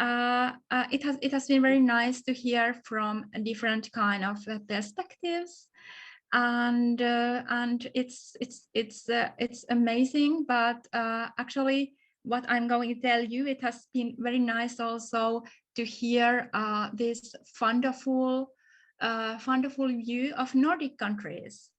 it has been very nice to hear from different kind of perspectives, and it's amazing. But actually, what I'm going to tell you, it has been very nice also to hear this wonderful view of Nordic countries.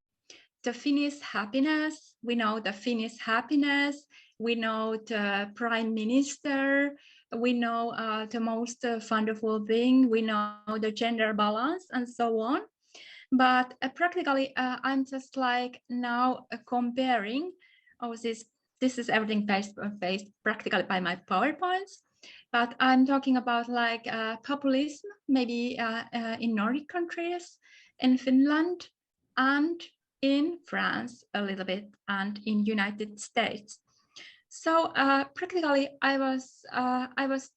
The Finnish happiness, we know the Finnish happiness, we know the Prime Minister, we know the most wonderful thing, we know the gender balance and so on. But practically, I'm just like now comparing, this is everything based practically by my PowerPoints, but I'm talking about like populism, maybe in Nordic countries, in Finland, and in France a little bit, and in United States. So practically, I was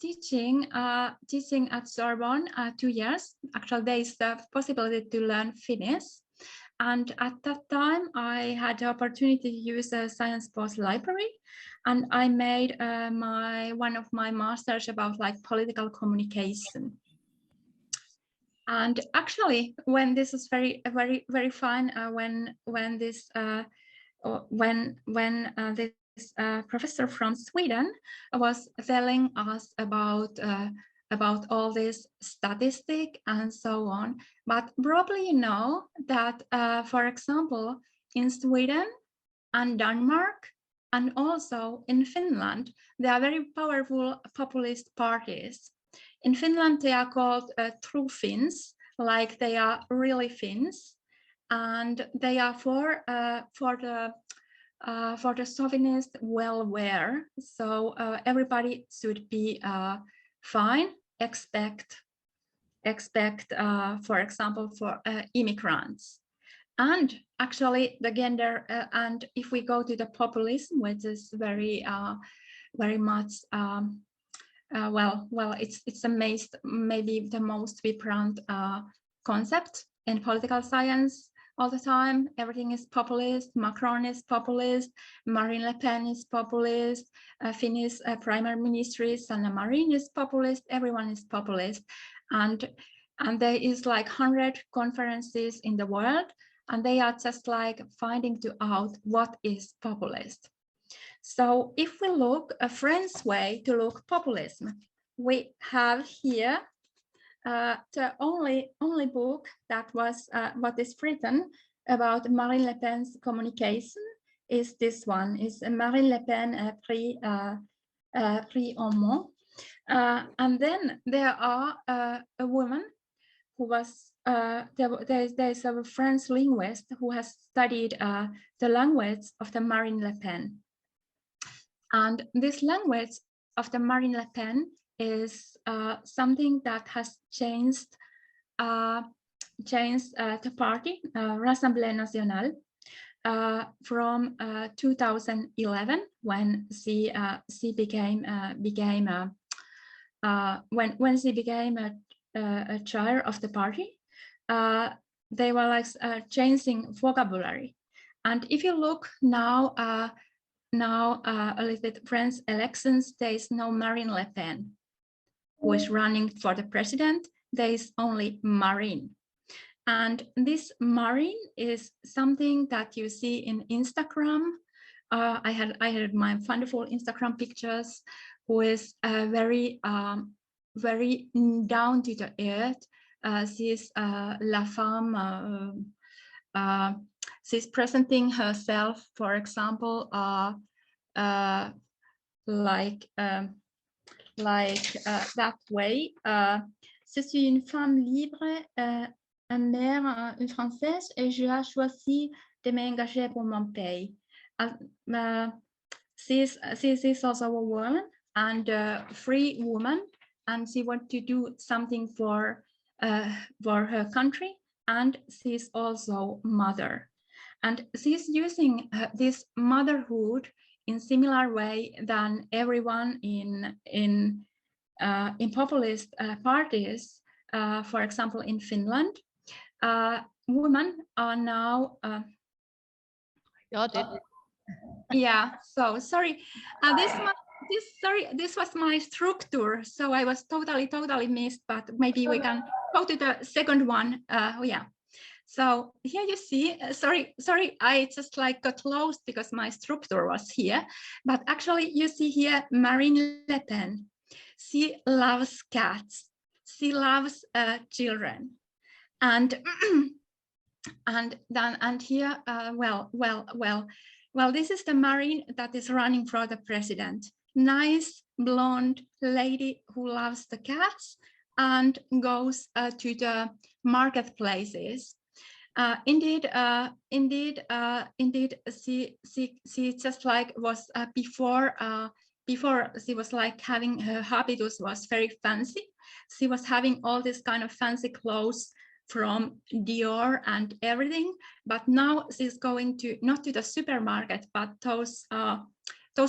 teaching at Sorbonne 2 years. Actually, there is the possibility to learn Finnish, and at that time, I had the opportunity to use a Science Post library, and I made one of my masters about like political communication. And actually, when this is very fun, when this professor from Sweden was telling us about all this statistic and so on. But probably you know that, for example, in Sweden and Denmark, and also in Finland, there are very powerful populist parties. In Finland, they are called true Finns, like they are really Finns, and they are for the chauvinist welfare. So everybody should be fine, except for example, for immigrants. And actually, the gender, and if we go to the populism, which is very much well, it's maybe the most vibrant concept in political science all the time. Everything is populist. Macron is populist. Marine Le Pen is populist. Finnish Prime Minister Sanna Marin is populist. Everyone is populist, and there is like 100 conferences in the world, and they are just like finding out what is populist. So if we look a French way to look populism, we have here the only book that was what is written about Marine Le Pen's communication is this one, is Marine Le Pen Prix en Mont. And then there are a woman who was, there's a French linguist who has studied the language of the Marine Le Pen. And this language of the Marine Le Pen is something that has changed the party, Rassemblement National, from 2011 when she became a chair of the party. They were like changing vocabulary, and if you look now a little bit French elections, there is no Marine Le Pen who is running for the president. There is only Marine, and this Marine is something that you see in Instagram. I had my wonderful Instagram pictures, who is very down to the earth. She's la femme. She's presenting herself, for example, like that way. Je suis une femme libre, une mère, une française, et j'ai choisi de m'engager pour mon pays. She's also a woman and a free woman, and she wants to do something for her country, and she's also mother. And she's using this motherhood in similar way than everyone in populist parties. For example, in Finland, women are now. Got it. Yeah. So sorry. This this was my structure, so I was totally missed, but maybe we can go to the second one. Yeah. So here you see, sorry, I just like got lost because my structure was here, but actually you see here Marine Le Pen. She loves cats. She loves children, and and here, well, this is the Marine that is running for the president. Nice blonde lady who loves the cats and goes to the marketplaces. Indeed, she just like was before she was like having her habitus was very fancy. She was having all this kind of fancy clothes from Dior and everything, but now she's going to not to the supermarket, but those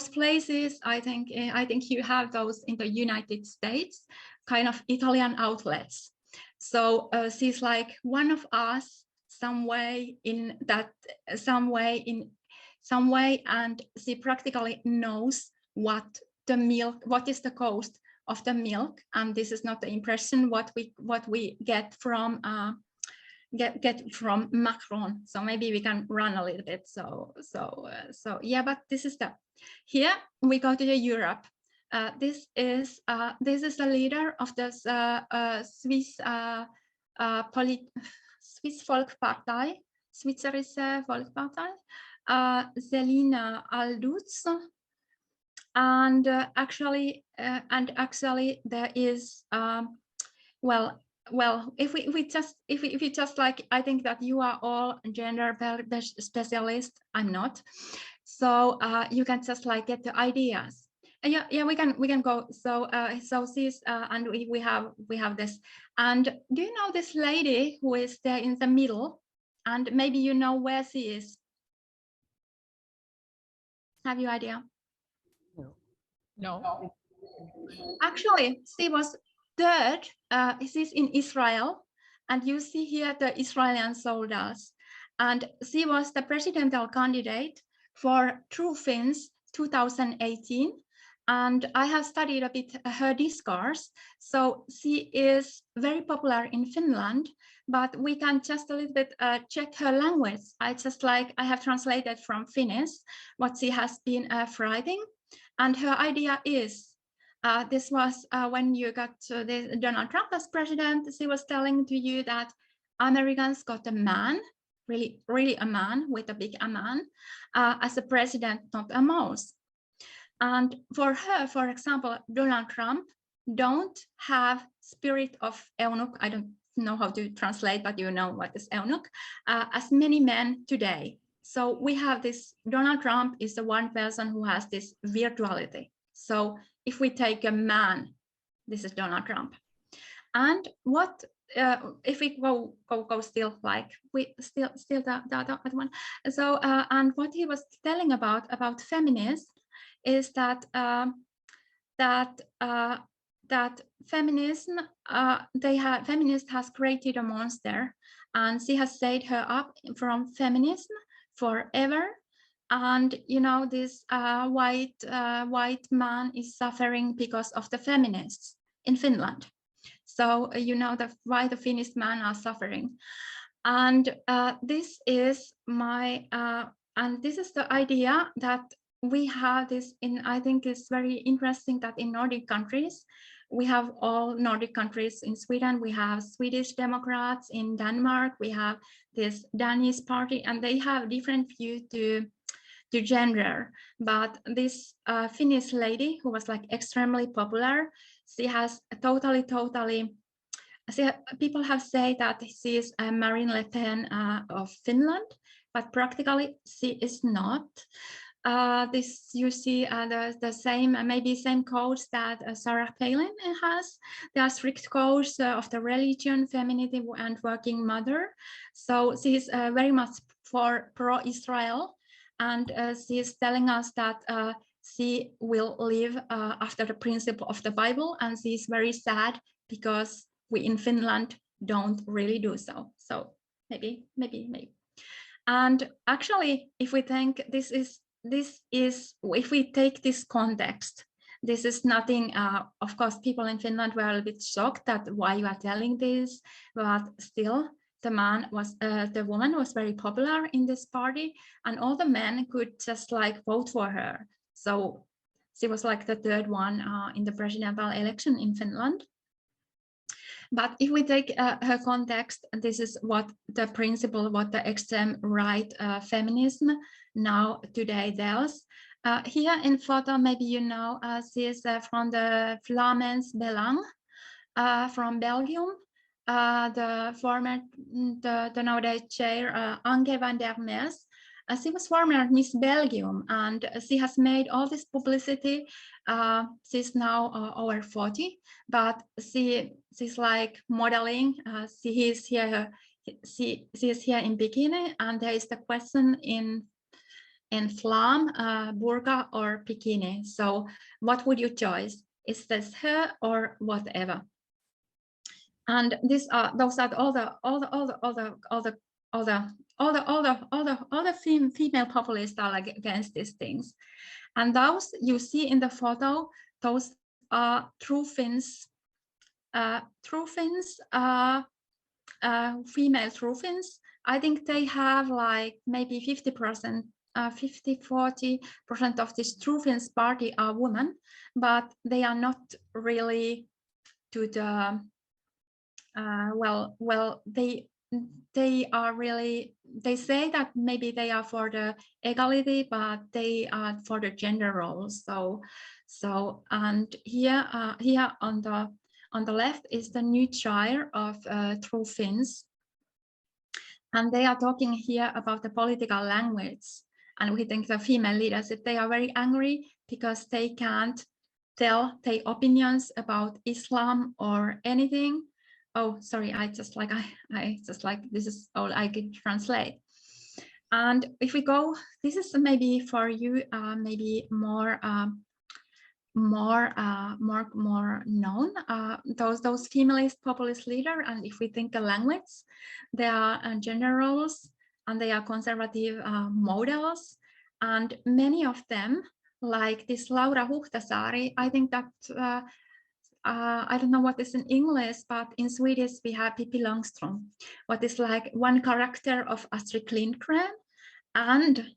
places. I think you have those in the United States, kind of Italian outlets. So she's like one of us, some way, and she practically knows what is the cost of the milk, and this is not the impression what we get from Macron. So maybe we can run a little bit. So yeah, but this is here we go to the Europe. This is the leader of the Swiss Volkspartei, Schweizerische Volkspartei, Selina Alduz. And actually there is well, if we just like, I think that you are all gender specialists. I'm not, so you can just like get the ideas. Yeah, we can go. So she's and we have this. And do you know this lady who is there in the middle? And maybe you know where she is. Have you idea? No. Actually, she was third. She's in Israel, and you see here the Israeli soldiers. And she was the presidential candidate for True Finns 2018. And I have studied a bit her discourse. So she is very popular in Finland, but we can just a little bit check her language. I have translated from Finnish what she has been writing. And her idea is, this was when you got Donald Trump as president, she was telling to you that Americans got a man, really a man with a big man, as a president, not a mouse. And for her, for example, Donald Trump don't have spirit of eunuch. I don't know how to translate, but you know what is eunuch, as many men today. So we have this, Donald Trump is the one person who has this virtuality. So if we take a man, this is Donald Trump. And what if we go still like we still that one. So and what he was telling about feminists is that that feminism feminist has created a monster, and she has set her up from feminism forever. And you know, this white man is suffering because of the feminists in Finland. So you know why the Finnish men are suffering. And this is my and this is the idea that we have this in. I think it's very interesting that in Nordic countries, we have all Nordic countries. In Sweden, we have Swedish Democrats. In Denmark, we have this Danish party, and they have different view to gender. But this Finnish lady who was like extremely popular, she has totally people have said that she is Marine Le Pen of Finland, but practically she is not. This you see the same, maybe same codes that Sarah Palin has. There are strict codes of the religion, femininity, and working mother. So she is very much for pro-Israel, and she is telling us that she will live after the principle of the Bible, and she is very sad because we in Finland don't really do so. So maybe. And actually, if we think this is, if we take this context, this is nothing, of course, people in Finland were a little bit shocked that why you are telling this, but still the woman was very popular in this party, and all the men could just like vote for her. So she was like the third one in the presidential election in Finland. But if we take her context, this is what the principle, what the extreme right feminism now today tells. Here in photo, maybe you know, she is from the Vlaams Belang from Belgium. The nowadays chair, Anke van der Meers. She was former Miss Belgium, and she has made all this publicity. She's now over 40, but she's like modeling. She is here in bikini, and there is the question in Flam, burqa or bikini. So what would you choose? Is this her or whatever? And those are all the female populists are like against these things. And those you see in the photo, those are true Finns, female true Finns. I think they have like maybe 50%, 40% of this true Finns party are women, but they are not really to the they are really, they say that maybe they are for the equality, but they are for the gender roles. So and here on the left is the new chair of True Finns, and they are talking here about the political language. And we think the female leaders, if they are very angry because they can't tell their opinions about Islam or anything. Oh, sorry, I just like this is all I can translate. And if we go, this is maybe for you, maybe more known, those feminist populist leader. And if we think the language, they are gender roles and they are conservative models, and many of them, like this Laura Huhtasaari, I think that I don't know what is in English, but in Swedish we have Pippi Långstrump, what is like one character of Astrid Lindgren, and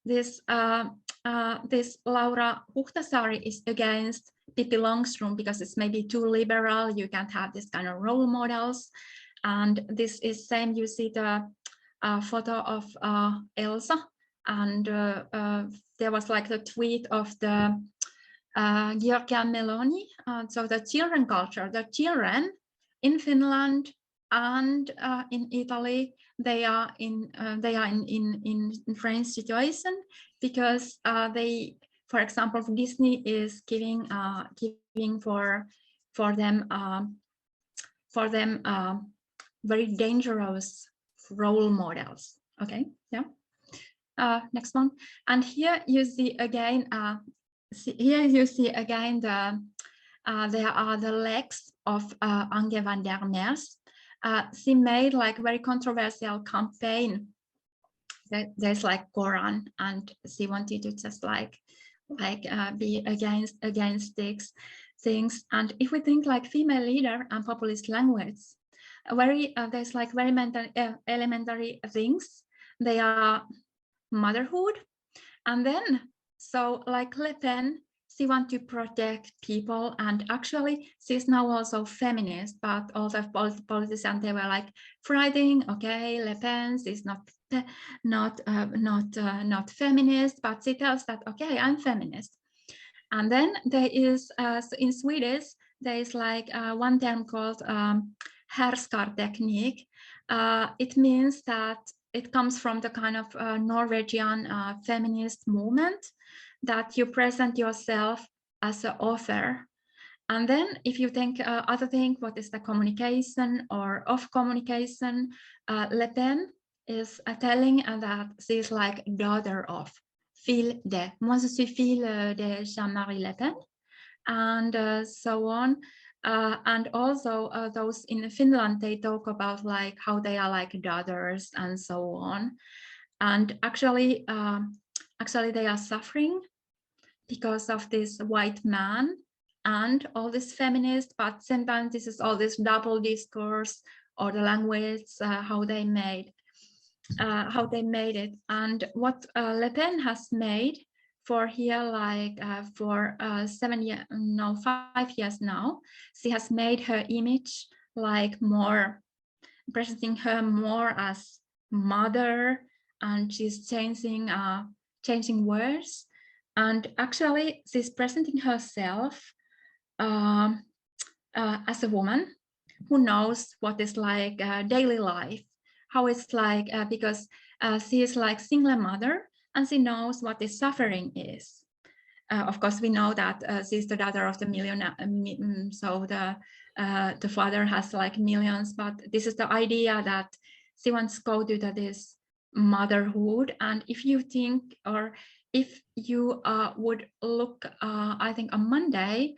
this Laura Huhtasaari is against Pippi Långstrump because it's maybe too liberal. You can't have this kind of role models, and this is same. You see the photo of Elsa, and there was like the tweet of the Giorgia Meloni. So the children culture, the children in Finland and in Italy, they are in French situation because they, for example, Disney is giving for them very dangerous role models. Okay, yeah. Next one, and here you see again. Here you see again there are the legs of Anke van der Meers. She made like very controversial campaign. There's like Koran, and she wanted to just like be against these things. And if we think like female leader and populist language, there's like very elementary things. They are motherhood, and then so like Le Pen, she wants to protect people, and actually she's now also feminist, but all the politicians, they were like fighting. Okay, Le Pen is not feminist, but she tells that okay, I'm feminist. And then there is in Swedish there is like one term called härskarteknik. It means that it comes from the kind of Norwegian feminist movement, that you present yourself as an author. And then if you think other thing, what is the communication or of communication, Le Pen is telling that she's like daughter of fille de. Moi je suis fille de Jean-Marie Le Pen, and so on. And also those in Finland, they talk about like how they are like daughters and so on. And actually they are suffering because of this white man and all this feminist, but sometimes this is all this double discourse or the language, how they made it. And what Le Pen has made for here, like for 5 years now, she has made her image like more, presenting her more as mother, and she's changing words. And actually, she's presenting herself as a woman who knows what is like daily life, how it's like, because she is like single mother and she knows what the suffering is. Of course, we know that she's the daughter of the millionaire, so the father has like millions, but this is the idea that she wants to go to this motherhood. And if you think, or if you would look, I think on Monday,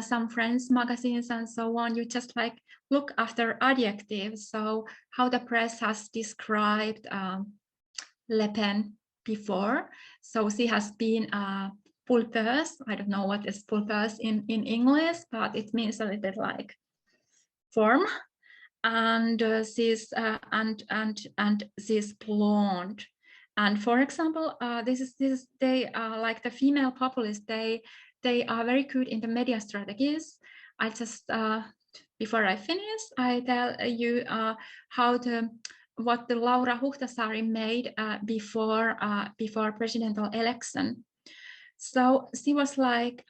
some French magazines and so on, you just like look after adjectives. So how the press has described Le Pen before. So she has been pulpeuse. I don't know what is pulpeuse in English, but it means a little bit like form. And she's she's blonde. And for example, they like the female populists. They are very good in the media strategies. I just before I finish, I tell you what the Laura Huhtasaari made before presidential election. So she was like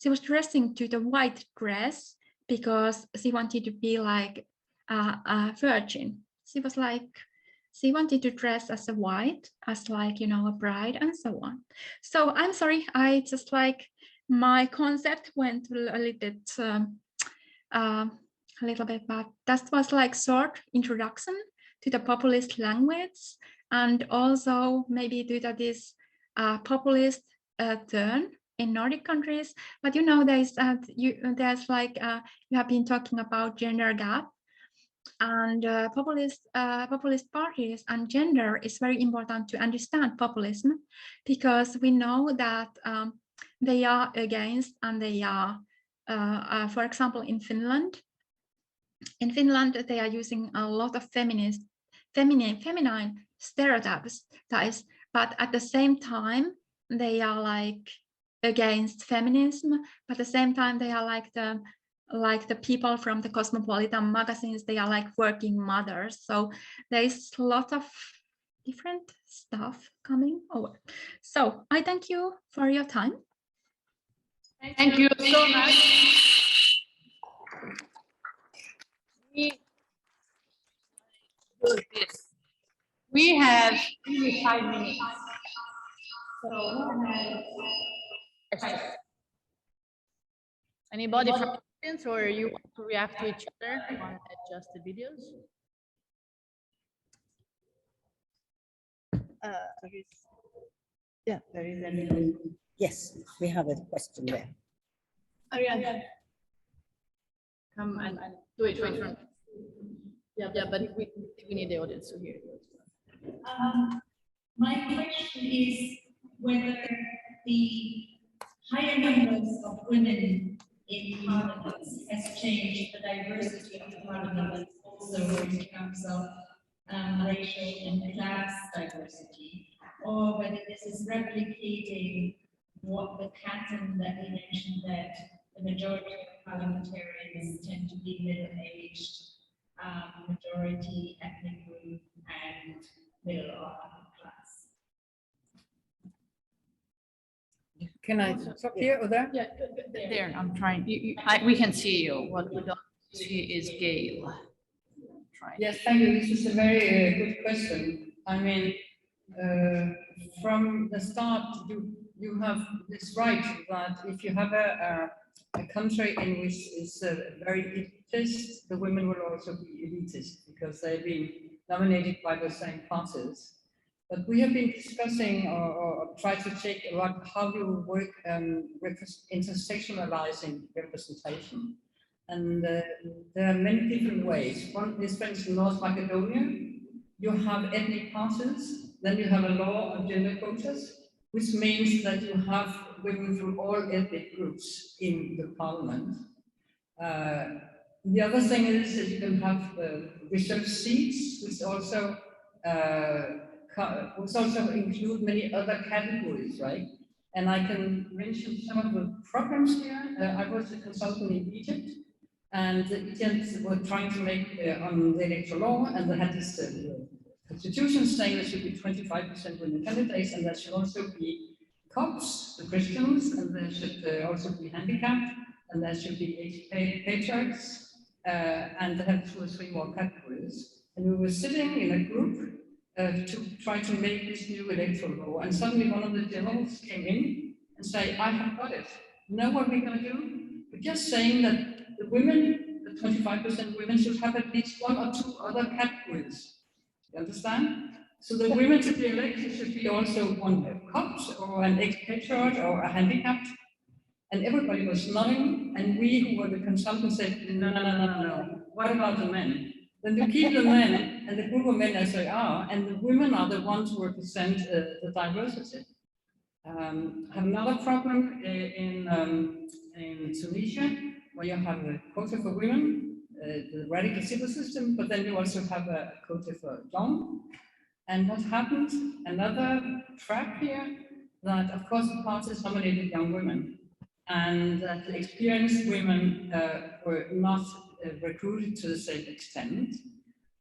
she was dressing to the white dress because she wanted to be like a virgin. She was like, she wanted to dress as a white, as like, you know, a bride and so on. So I'm sorry, I just like, my concept went a little bit, but that was like short introduction to the populist language, and also maybe due to this populist turn in Nordic countries. But you know, there's like you have been talking about gender gap, and populist parties and gender is very important to understand populism, because we know that they are against, and they are, for example, in Finland, they are using a lot of feminine stereotypes, but at the same time they are like against feminism, but at the same time they are like the people from the cosmopolitan magazines, they are like working mothers. So there's a lot of different stuff coming over. So I thank you for your time. Thank you so much. We have 5 minutes. So, anybody from the audience, or you want to react to each other on adjust the videos? There is a yes, we have a question there. Ariane, come and do it from. Yeah, but we need the audience to hear you. My question is whether the higher numbers of women in parliaments has changed the diversity of the parliament, also in terms of racial and class diversity, or whether this is replicating what the pattern that we mentioned, that the majority of parliamentarians tend to be middle-aged, majority ethnic group, and middle or upper class. Can I stop here or there? Yeah, there. I'm trying. We can see you. What we don't see is Gayle. Yes, thank you. This is a very good question. I mean, from the start, you have this right that if you have a country in which is very elitist, the women will also be elitist because they've been nominated by the same parties. But we have been discussing or try to check about how you work intersectionalizing representation. And there are many different ways. One is, for instance, North Macedonia. You have ethnic parties, then you have a law on gender quotas, which means that you have women from all ethnic groups in the parliament. The other thing is that you can have reserved seats, which also include many other categories, right? And I can mention some of the problems here. I was a consultant in Egypt, and the Egyptians were trying to make on the electoral law, and they had this constitution saying there should be 25% women candidates, and there should also be Copts, the Christians, and there should also be handicapped, and there should be patriarchs, and they had 2 or 3 more categories. And we were sitting in a group to try to make this new electoral law, and suddenly one of the generals came in and said, I have got it. You know what we're going to do? We're just saying that the women, the 25% women, should have at least 1 or 2 other categories. You understand? So the women to be elected should be also one Copt or an expatriate or a handicapped. And everybody was nodding, and we who were the consultants said, no. What about the men? Then you keep the men and the group of men as they are, and the women are the ones who represent the diversity. I have another problem in Tunisia, where you have a quota for women, the radical civil system, but then you also have a quota for young. And what happened? Another trap here, that of course the parties nominated young women, and that the experienced women were not recruited to the same extent.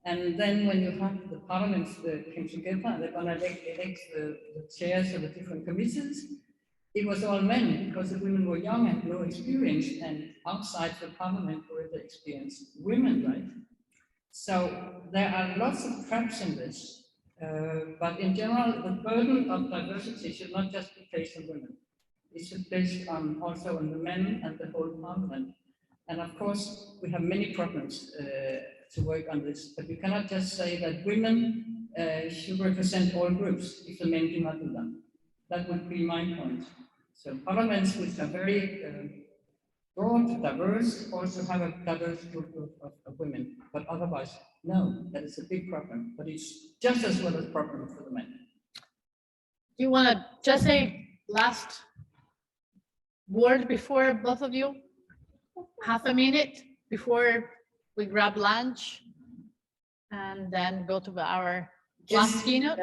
And then when you have the parliaments came together and they're going to elect the chairs of the different committees, it was all men because the women were young and low experienced, and outside the parliament were the experienced women, right? So there are lots of traps in this, but in general, the burden of diversity should not just be placed on women. It should be placed on also on the men and the whole parliament. And of course, we have many problems to work on this, but we cannot just say that women should represent all groups if the men do not do them. That would be my point. So parliaments which are very broad, diverse, also have a diverse group of women, but otherwise, no, that is a big problem, but it's just as well a problem for the men. Do you want to just say last word before both of you? Half a minute before we grab lunch and then go to our last keynote?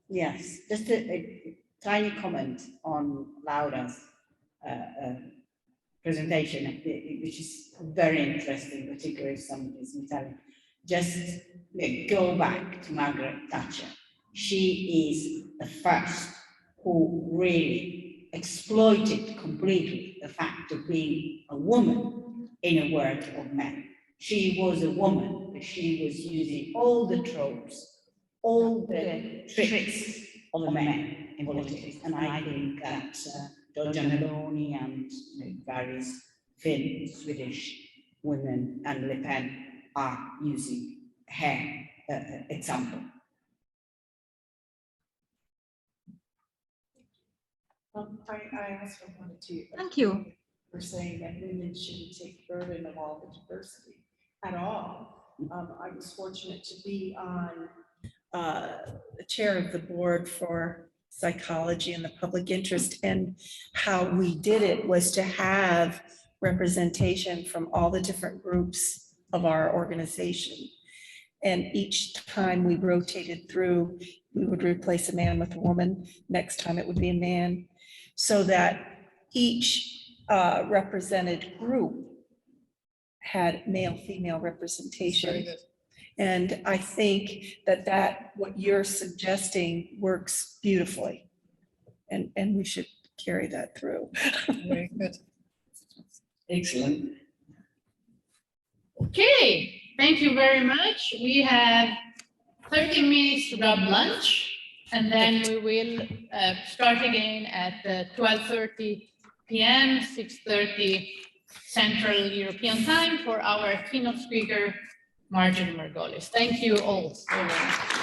Yes, just a tiny comment on Laura's presentation, which is very interesting, particularly if somebody is Italian. Just go back to Margaret Thatcher. She is the first who really exploited completely the fact of being a woman in a world of men. She was a woman, but she was using all the tropes, all the tricks of the men in politics. And I think that Giannini and various Finnish, Swedish women and Le Pen are using her example. I also wanted to. Thank you. For saying that women shouldn't take burden of all the diversity at all. I was fortunate to be on the chair of the board for psychology and the public interest, and how we did it was to have representation from all the different groups of our organization. And each time we rotated through, we would replace a man with a woman. Next time it would be a man, so that each represented group had male-female representation. And I think that what you're suggesting works beautifully. And we should carry that through. Very good. Excellent. Okay, thank you very much. We have 30 minutes to grab lunch, and then we will start again at 12:30 p.m., 6:30 Central European Time for our keynote speaker, Marjorie Margolis. Thank you all so much.